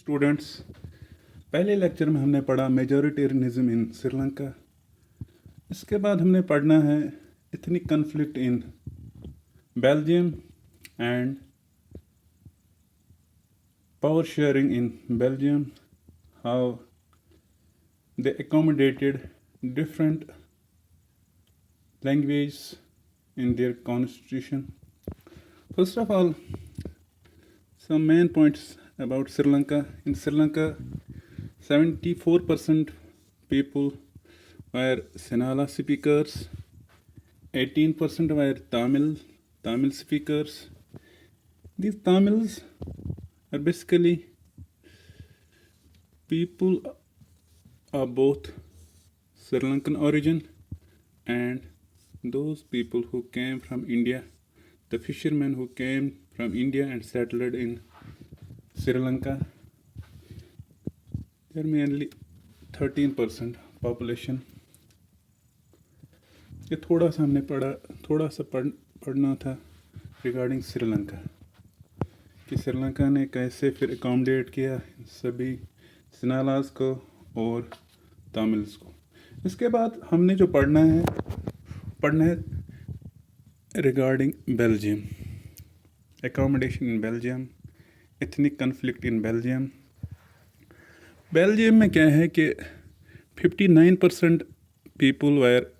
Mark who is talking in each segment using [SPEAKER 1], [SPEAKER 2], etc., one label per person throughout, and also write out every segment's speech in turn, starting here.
[SPEAKER 1] Students, पहले lecture में हमने पढ़ा मेजॉरिटेरियनिज्म इन श्रीलंका। इसके बाद हमने पढ़ना है ethnic conflict in Belgium and power sharing in Belgium, how they accommodated different languages in their constitution. First of all, some main points about Sri Lanka. In Sri Lanka, 74% people were Sinhala speakers, 18% were Tamil speakers. These Tamils are basically people of both Sri Lankan origin and those people who came from India, the fishermen who came from India and settled in Sri Lanka. They are mainly 13% population. ये थोड़ा सा हमने पढ़ना था regarding Sri Lanka कि श्रीलंका ने कैसे फिर अकोमोडेट किया सभी सिनालास को और तमिल्स को। इसके बाद हमने जो पढ़ना है regarding Belgium, accommodation in Belgium, ethnic conflict in Belgium. Belgium में क्या है कि 59% people were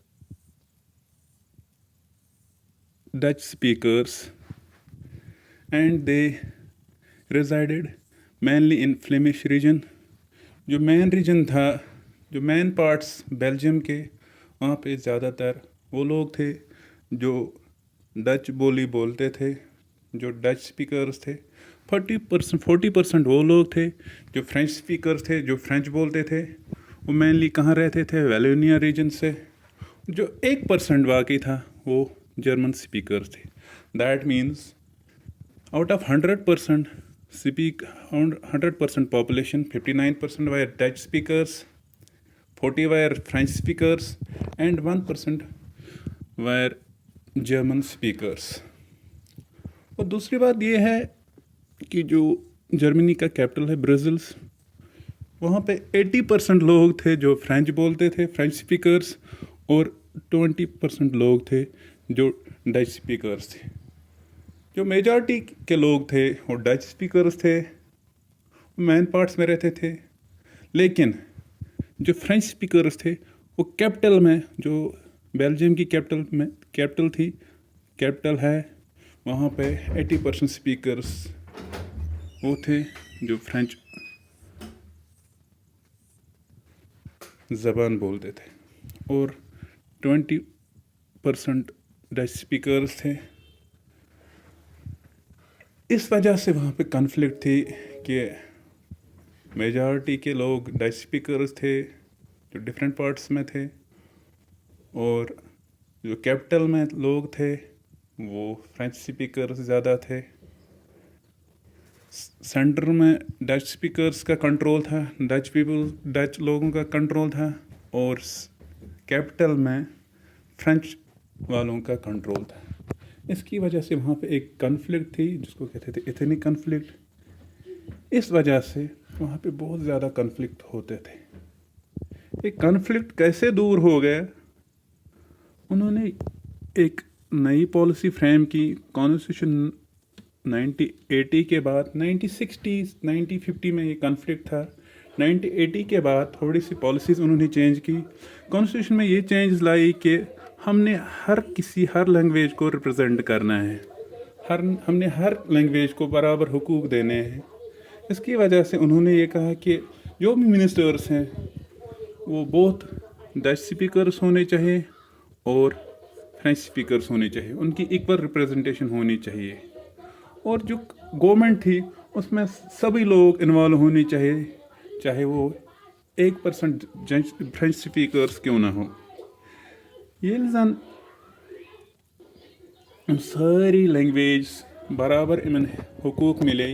[SPEAKER 1] Dutch speakers and they resided mainly in Flemish region. जो मेन रीजन था, जो मेन पार्ट्स बेल्जियम के, वहाँ पे ज़्यादातर वो लोग थे जो डच बोली बोलते थे, जो डच स्पीकर्स थे। 40% वो लोग थे जो फ्रेंच स्पीकर्स थे, जो फ्रेंच बोलते थे। वो मेनली कहाँ रहते थे? वैलोनिया रीजन से। जो 1% बाकी था वो जर्मन स्पीकर्स थे। That means out of 100% population, 59% were Dutch speakers, 40 were French speakers, and 1% were German speakers. और दूसरी बात ये है कि जो जर्मनी का कैपिटल है ब्रसेल्स, वहाँ पे 80% लोग थे जो फ्रेंच बोलते थे, फ्रेंच स्पीकर्स, और 20% लोग थे जो डच स्पीकर्स थे। जो मेजॉरिटी के लोग थे वो डच स्पीकर्स थे, मेन पार्ट्स में रहते थे। लेकिन जो फ्रेंच स्पीकर्स थे वो कैपिटल में, जो बेल्जियम की कैपिटल है, वहाँ पे 80% स्पीकर्स वो थे जो फ्रेंच ज़बान बोलते थे, और 20% डच स्पीकर्स थे। इस वजह से वहाँ पे कॉन्फ्लिक्ट थी कि मेजॉरिटी के लोग डच स्पीकर्स थे जो डिफरेंट पार्ट्स में थे, और जो कैपिटल में लोग थे वो फ्रेंच स्पीकर्स ज़्यादा थे। सेंटर में डच स्पीकर्स का कंट्रोल था, डच लोगों का कंट्रोल था, और कैपिटल में फ्रेंच वालों का कंट्रोल था। इसकी वजह से वहाँ पे एक कॉन्फ्लिक्ट थी जिसको कहते थे एथनिक कॉन्फ्लिक्ट। इस वजह से वहाँ पे बहुत ज़्यादा कॉन्फ्लिक्ट होते थे। ये कॉन्फ्लिक्ट कैसे दूर हो गया? उन्होंने एक नई पॉलिसी फ्रेम की कॉन्स्टिट्यूशन 1980 के बाद। 1960s 1950 में ये कॉन्फ्लिक्ट था। 1980 के बाद थोड़ी सी पॉलिसीज़ उन्होंने चेंज की। कॉन्स्टिट्यूशन में ये चेंज लाई कि हमने हर लैंग्वेज को रिप्रेजेंट करना है, हमने हर लैंग्वेज को बराबर हुकूक देने हैं। इसकी वजह से उन्होंने ये कहा कि जो भी मिनिस्टर्स हैं वो बहुत डच स्पीकर्स होने चाहिए और फ्रेंच स्पीकर्स होने चाहिए, उनकी इक्वल रिप्रेजेंटेशन होनी चाहिए। और जो गवर्नमेंट थी उसमें सभी लोग इन्वॉल्व होने चाहिए, चाहे वो 1% फ्रेंच स्पीकर्स क्यों ना हो। येल जन सारी लैंग्वेज बराबर इमन हुकूक मिले,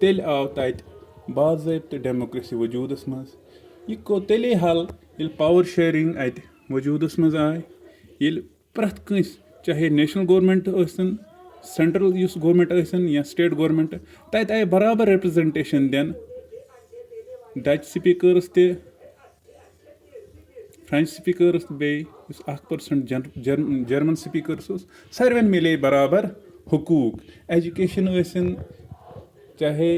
[SPEAKER 1] तेल आव तत बाज़ाब्त डेमोक्रेसी वजूदस मज। यह गो तेले हल ये पावर शेयरिंग अत वजूदस मज आय, ये प्रथ कंस चाहे नेशनल गवर्नमेंट सन, सेंट्रल गवर्नमेंट सन या स्टेट गवर्नमेंट, तत आय बराबर रिप्रेजेंटेशन दिन डच स्पीकर्स ते फ्रेंच स्पीकर्स बे 1% जर्मन स्पीकर्स सारे मिले बराबर हकूक एजुकेशन चाहे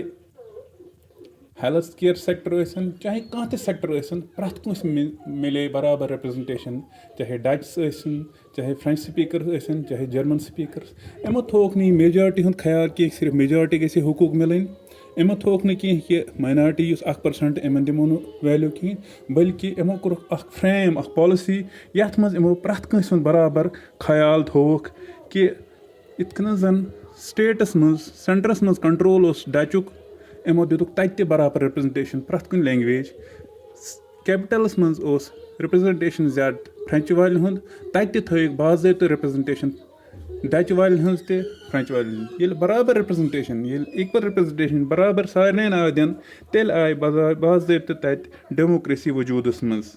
[SPEAKER 1] हेल्थ केयर सेक्टर चाहे कह सेक्टर प्रथ कंस मिले बराबर रिप्रेजेंटेशन चाहे डच चाहे फ्रेंच स्पीकर्स चाहे जर्मन स्पीकर्स यमो थोक नहीं मेजॉरिटी हूँ ख्याल कि सिर्फ मेजॉरिटी गई हकूक मिलन यमो थोक नहीं कि माइनॉरिटी 1% इन दिमो वैल्यू कहें बल्कि यमो कोर फ्रेम पॉलिसी यथ मज यमो प्रथ कंस बराबर ख्याल थोक कि इत जन स्टेटस मज सेंटरस मज कंट्रोल डचुक यमो दितुक तत बराबर रिप्रेजेंटेशन प्रथ कुन लैंग्वेज कैपिटलस मज रिप्रेजेंटेशन ज्यादा फ्रेंच वाले हुंद तत थक बाज़ाब्त रिप्रेजेंटेशन डच वाले हज ते फ्रेंच वाले बराबर रिप्रेजेंटेशन इक्वल रिप्रेजेंटेशन बराबर सारे आय दिन तेल आय बाज़ाब्त तत डेमोक्रेसी वजूदस मज।